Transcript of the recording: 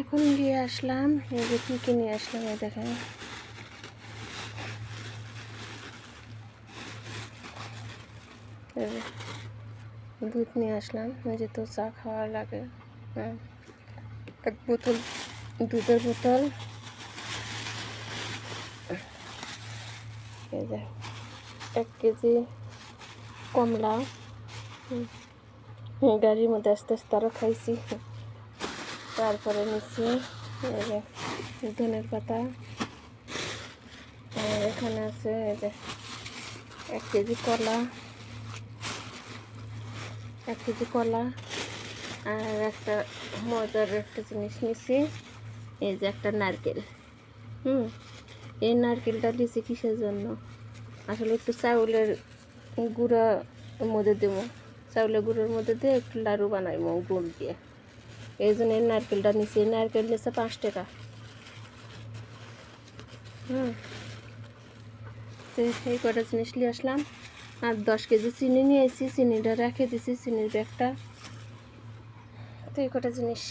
এখন গিয়ে আসলাম, এই যে কী কী নিয়ে আসলাম এই দেখেন। দুধ নিয়ে আসলাম, যেহেতু চা খাওয়া লাগে। এক বোতল দুধের বোতল, এই যে 1 কেজি কমলা। গাড়ির মধ্যে আস্তে আস্তে আরও খাইছি। তারপরে নিচ্ছি এই যে ধনের পাতা, আর এখানে আছে এই যে 1 কেজি কলা, 1 কেজি কলা। আর একটা মজার একটা জিনিস নিছি, এই যে একটা নারকেল। এই নারকেলটা দিছি কিসের জন্য? আসলে একটু চাউলের গুঁড়া মধ্যে দেবো, চাউলের গুঁড়োর মধ্যে দিয়ে একটু লাড়ু বানাইবো গুড় দিয়ে, এই জন্য এই নারকেলটা নিছি। এই নারকেল নিচ্ছে 5 টাকা। তো এই কটা জিনিস নিয়ে আসলাম। আর 10 কেজি চিনি নিয়ে এসেছি, চিনিটা রেখে দিছি, চিনির ব্যাগটা। তো এই কটা জিনিস।